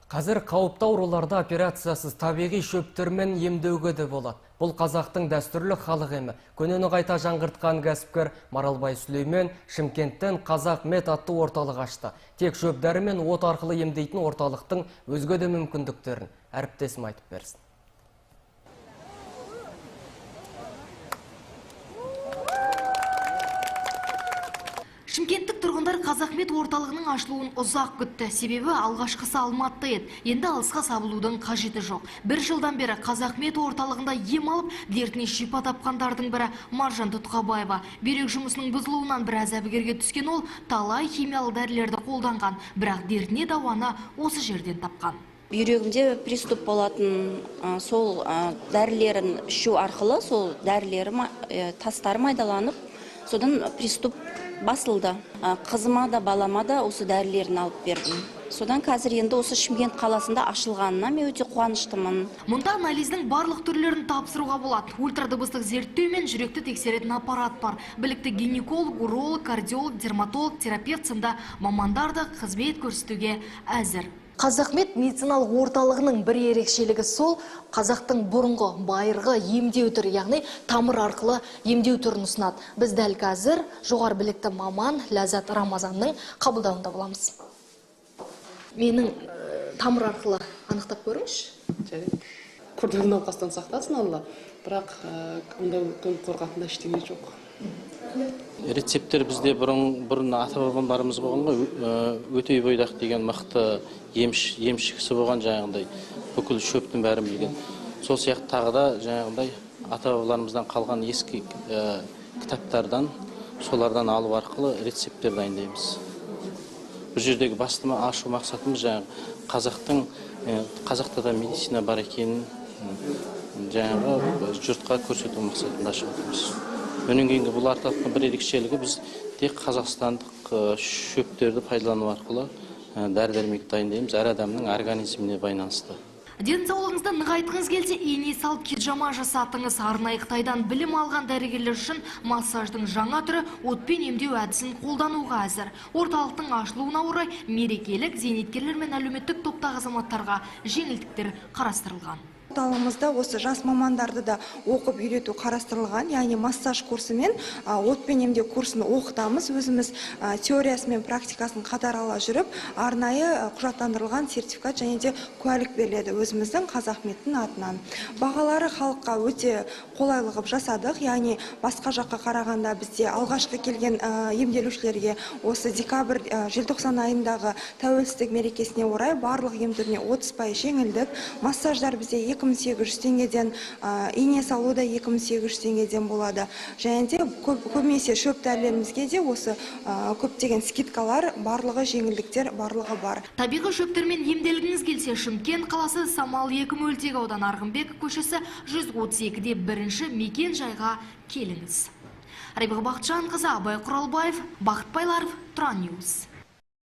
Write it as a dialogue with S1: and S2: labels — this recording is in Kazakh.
S1: Қазір қауіпті ауруларды операциясыз табиғи шөптермен емдеуге де болады. Бұл қазақтың дәстүрлі халық емі. Көнені қайта жаңғыртқан кәсіпкер Маралбай Сүлеймен Шымкенттен Қазақ мед атты орталық ашты. Тек шөп-дәрі мен от арқылы емдейтін орталықтың өзге де мүмкіндіктерін әріптесім айтып берсін.
S2: Шымкенттік тұрғындар Қазақ мед орталығының ашылуын ұзақ күтті. Себебі алғашқысы Алматыда еді. Енді алысқа сабылудың қажеті жоқ. Бір жылдан бері Қазақ мед орталығында ем алып, дертіне шипа тапқандардың бірі Маржан Тұтқабаева. Бүйрек жұмысының бұзылуынан біраз әбігерге түскен ол талай химиялық дәрілерді қолданған, бірақ дертіне дауаны осы жерден тапқан.
S3: Бүйрегімде приступ болатын, сол дәрілерін ішу арқылы, сол дәрілері тастары майдаланып, содан приступ басылды. Қызыма да балама да осы дәрілерін алып бердім. Содан қазір енді осы Шымкент қаласында ашылғанына мен өте қуаныштымын.
S2: Мұнда анализдің барлық түрлерін тапсыруға болады. Ультрадыбыстық зерттеу мен жүректі тексеретін аппарат бар. Білікті гинеколог, уролог, кардиолог, дерматолог, терапевт сынды мамандар да қызмет көрсетуге әзір. Қазақ мед медициналық орталығының бір ерекшелігі сол, қазақтың бұрынғы байырғы емдеу түрі, яғни тамыр арқылы емдеу түрін ұсынады. Біз дәл қазір жоғары білікті маман Ләззат Рамазанның қабылдауында боламыз. Менің тамыр арқылы анықтап көріңізші.
S4: Күрделі науқастан сақтасын Алла, бірақ ондай қорқатында ештеңе жоқ.
S5: Рецепттер бізде бұрын ата-бабаларымыз болғанға Өтей Бойдақ деген мықты емші болған, жаңағындай бүкіл шөптің бәрін білген. Сол сияқты тағы да жаңағындай ата-бабаларымыздан қалған ескі кітаптардан, солардан алу арқылы рецепттер дайындаймыз. Бұл жердегі басты ашу мақсатымыз қазақта да медицина бар екенін жаңағы жұртқа көрсету мақсатында ашып отырмыз. Өнен кейінгі бұл орталықтың бір ерекшелігі, біз тек қазақстандық шөптерді пайдалану арқылы дәрі-дәрмек дайындаймыз, әр адамның организміне байланысты.
S2: Денсаулығыңызды нығайтқыңыз келсе, ине салып кет-жама жасатыңыз. Арнайы Қытайдан білім алған дәрігерлер үшін массаждың жаңа түрі отпен емдеу әдісін қолдануға әзір. Орталықтың ашылуына орай мерекелік зейнеткерлер мен әлеуметтік топтағы азаматтарға жеңілдіктер қарастырылған.
S6: Орталығымызда осы жас мамандарды да оқып үйрету қарастырылған, яғни массаж курсы мен отпен емдеу курсын оқытамыз. Өзіміз теориясы мен практикасын қатар ала жүріп, арнайы құжаттандырылған сертификат және де куәлік беріледі өзіміздің Қазақ медтің атынан. Бағалары халыққа өте қолайлы қылып жасадық, яғни басқа жаққа қарағанда бізде алғашқы келген емделушілерге осы декабрь желтоқсан айындағы тәуелсіздік мерекесіне орай барлық ем түріне 30% жеңілдік. Массаждар бізде 2800 теңгеден, ине салу да 2800 теңгеден болады. Және де көбінесе шөп дәрілерімізге де осы көптеген скидкалар, барлығы жеңілдіктер барлығы бар.
S2: Табиғи шөптермен емделгіңіз келсе, Шымкент қаласы Самал 2 мөлтек аудан Арғынбек көшесі 132-де бірінші мекен жайға келіңіз. Райбек Бақытжанқызы, Абай Құралбаев, Бақыт Байларов, Тұран Ньюс.